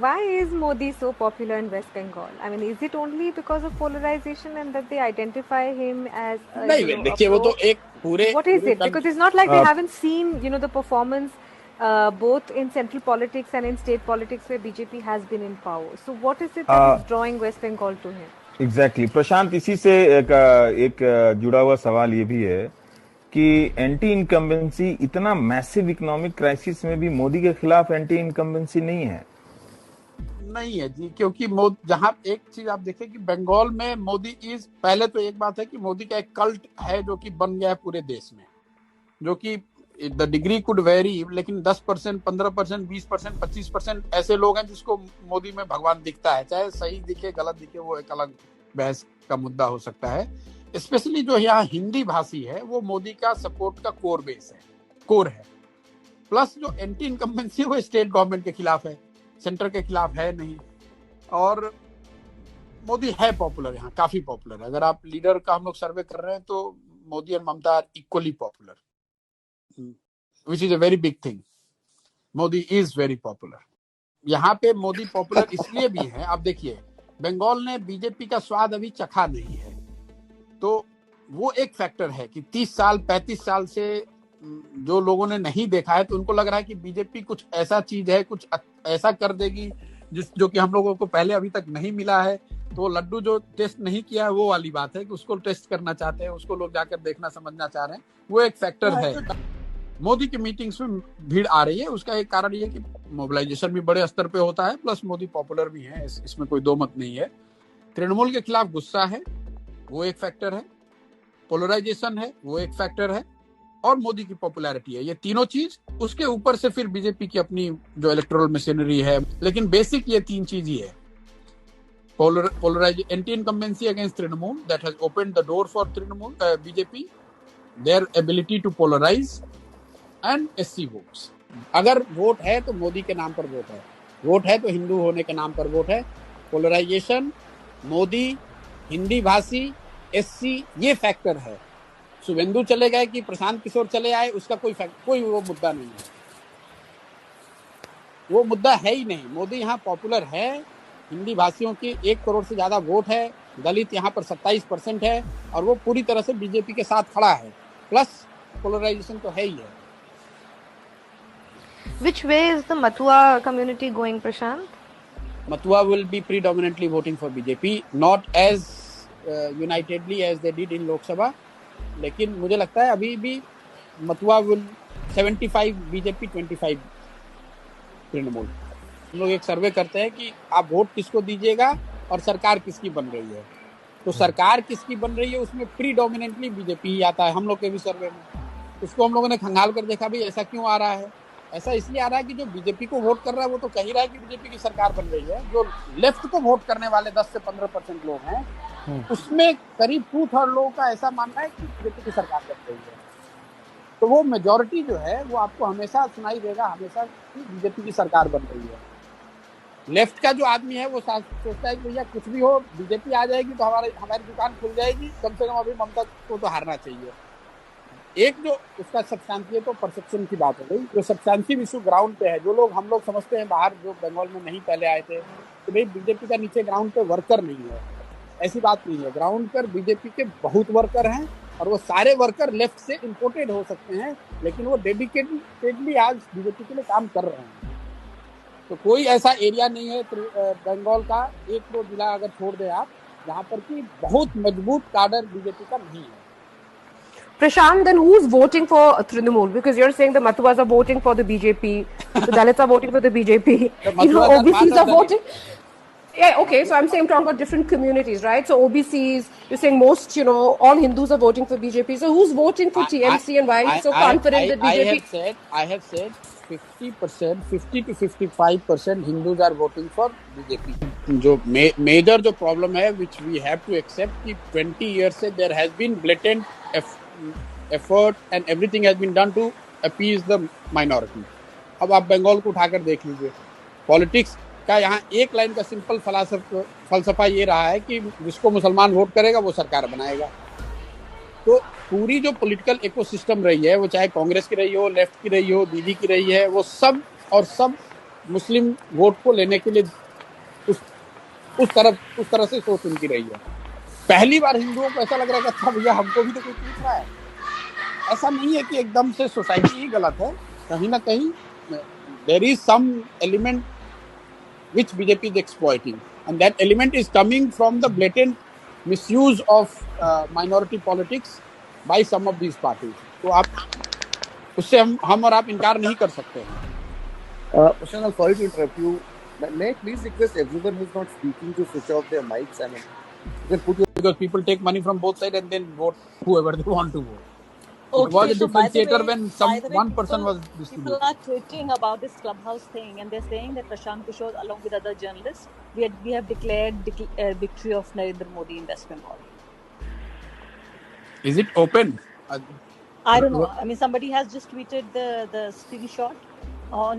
why is Modi so popular in West Bengal? I mean, is it only because of polarization and that they identify him as नहीं, a देखिए वो pro? तो एक पूरे What is पूरे it? Because it's not like we Uh, haven't seen the performance both in central politics and in state politics where BJP has been in power. So what is it that is drawing West Bengal to him? Exactly Prashant, इसी से एक जुड़ा हुआ सवाल ये भी है कि एंटी इनकम्बेंसी, इतना मैसिव इकोनॉमिक क्राइसिस में भी मोदी के खिलाफ एंटी इनकम्बेंसी नहीं है। नहीं है जी, क्योंकि जहां एक चीज आप देखें कि बंगाल में मोदी पहले तो एक बात है कि मोदी का एक कल्ट है जो कि बन गया है पूरे देश में, जो कि द डिग्री कुड वेरी, लेकिन 10%, 15%, 20%, 25% ऐसे लोग हैं जिसको मोदी में भगवान दिखता है, चाहे सही दिखे गलत दिखे वो एक अलग बहस का मुद्दा हो सकता है। स्पेशली जो यहाँ हिंदी भाषी है वो मोदी का सपोर्ट का कोर है। प्लस जो एंटी इनकम्बेंसी वो स्टेट गवर्नमेंट के खिलाफ है, सेंटर के खिलाफ है नहीं। और मोदी है पॉपुलर, यहाँ काफी पॉपुलर है। अगर आप लीडर का हम लोग सर्वे कर रहे हैं तो मोदी और Mamata are equally popular, which is a very big thing. Modi is very popular. यहाँ पे मोदी पॉपुलर इसलिए भी है, आप देखिए बंगाल ने बीजेपी का स्वाद अभी चखा नहीं है, तो वो एक फैक्टर है कि 30 साल 35 साल से जो लोगों ने नहीं देखा है तो उनको लग रहा है कि बीजेपी कुछ ऐसा चीज है, कुछ ऐसा कर देगी जो कि हम लोगों को पहले अभी तक नहीं मिला है। तो लड्डू जो टेस्ट नहीं किया है वो वाली बात है कि उसको टेस्ट करना चाहते हैं, उसको लोग जाकर देखना समझना चाह रहे हैं, वो एक फैक्टर है। मोदी की मीटिंग्स में भीड़ आ रही है, उसका एक कारण ये कि मोबिलाइजेशन भी बड़े स्तर पे होता है, प्लस मोदी पॉपुलर भी है, इसमें कोई दो मत नहीं है। तृणमूल के खिलाफ गुस्सा है, वो एक फैक्टर है। पोलराइजेशन है, वो एक फैक्टर है। और मोदी की पॉपुलैरिटी है, ये तीनों चीज। उसके ऊपर से फिर बीजेपी की अपनी जो इलेक्टोरल मशीनरी है, लेकिन बेसिक ये तीन चीज ही है। Anti incumbency against Trinamool, that has opened the door for Trinamool BJP, their ability to polarise and SC votes. अगर वोट है तो मोदी के नाम पर वोट है तो हिंदू होने के नाम पर वोट है। पोलराइजेशन, मोदी, हिंदी भाषी, एससी, ये फैक्टर है। शुभेंदु चले गए कि प्रशांत किशोर चले आए, उसका कोई वो मुद्दा नहीं है, वो मुद्दा है ही नहीं। मोदी यहाँ पॉपुलर है, हिंदी भाषियों की 1 करोड़ से ज्यादा वोट है, दलित यहाँ पर 27% है, और वो पूरी तरह से बीजेपी के साथ खड़ा है। प्लस पोलराइजेशन तो है ही है। Which way is the Matua community going, Prashant? Matua will be predominantly voting for BJP, not as unitedly as they did in Lok Sabha, लेकिन मुझे लगता है अभी भी मथुआ विल 75 बीजेपी 25 तृणमूल। हम लोग एक सर्वे करते हैं कि आप वोट किसको दीजिएगा और सरकार किसकी बन रही है, तो सरकार किसकी बन रही है उसमें प्रीडोमिनेंटली बीजेपी ही आता है। हम लोग के भी सर्वे में उसको हम लोगों ने खंगाल कर देखा भी ऐसा क्यों आ रहा है। ऐसा इसलिए आ रहा है कि जो बीजेपी को वोट कर रहा है वो तो कह ही रहा है कि बीजेपी की सरकार बन रही है। जो लेफ्ट को वोट करने वाले 10 से 15% लोग हैं, उसमें करीब 2/3 लोगों का ऐसा मानना है कि बीजेपी की सरकार बन रही है। तो वो मेजॉरिटी जो है वो आपको हमेशा सुनाई देगा, हमेशा कि बीजेपी की सरकार बन रही है। लेफ्ट का जो आदमी है वो सोचता है कि भैया कुछ भी हो बीजेपी आ जाएगी तो हमारी दुकान खुल जाएगी, कम से कम अभी ममता को तो हारना चाहिए। एक जो उसका सब्सटेंटिव तो परसेप्शन की बात हो गई, जो सब्सटेंटिव इशू ग्राउंड पे है, जो लोग हम लोग समझते हैं बाहर जो बंगाल में नहीं पहले आए थे तो भाई बीजेपी का नीचे ग्राउंड पे वर्कर नहीं है, ऐसी बात नहीं है। ग्राउंड पर बीजेपी के बहुत वर्कर हैं और वो सारे वर्कर लेफ्ट से इंपोर्टेड हो सकते हैं, लेकिन वो डेडिकेटेडली आज बीजेपी के लिए काम कर रहे हैं। तो कोई ऐसा एरिया नहीं है बंगाल का, 1-2 जिला अगर छोड़ दे आप, जहाँ पर कि बहुत मजबूत काडर बीजेपी का नहीं है। Prashant, then who's voting for Trinamool? Because you're saying the Mathuas are voting for the BJP, the Dalits are voting for the BJP, OBCs are voting. Yeah, okay, so I'm saying I'm talking about different communities, right? So OBCs, you're saying most, all Hindus are voting for BJP. So who's voting for TMC and why are you so confident that BJP? I have said 50%, 50 to 55% Hindus are voting for BJP. जो major जो problem है, which we have to accept कि 20 years से there has been blatant effort and everything has been done to appease the minority. अब आप बंगाल को उठाकर देख लीजिए, पॉलिटिक्स का यहाँ एक लाइन का सिंपल फलसफा ये रहा है कि जिसको मुसलमान वोट करेगा वो सरकार बनाएगा। तो पूरी जो पॉलिटिकल इकोसिस्टम रही है, वो चाहे कांग्रेस की रही हो, लेफ्ट की रही हो, दीदी की रही है, वो सब मुस्लिम वोट को लेने के लिए उस तरह से सोच उनकी रही है। पहली बार हिंदुओं को ऐसा लग रहा है कि अच्छा भैया हमको भी तो कोई पूछ रहा है। ऐसा नहीं है कि एकदम से सोसाइटी ही गलत है, कहीं ना कहीं there is some element which BJP is exploiting, and that element is coming from the blatant misuse of minority politics by some of these parties. तो आप उससे हम और आप इनकार नहीं कर सकते हैं। Prashant, I'm sorry to interrupt you. May I please request everyone who's not speaking to switch off their mics? I mean, you can put because people take money from both sides and then vote whoever they want to vote. Okay, It was a so by the differentiator way- when by the way, one person was people distributing. are tweeting about this clubhouse thing, and they're saying that Prashant Kishore, along with other journalists, we have declared victory of Narendra Modi in West Bengal. Is it open? I don't know. I mean, somebody has just tweeted the screenshot on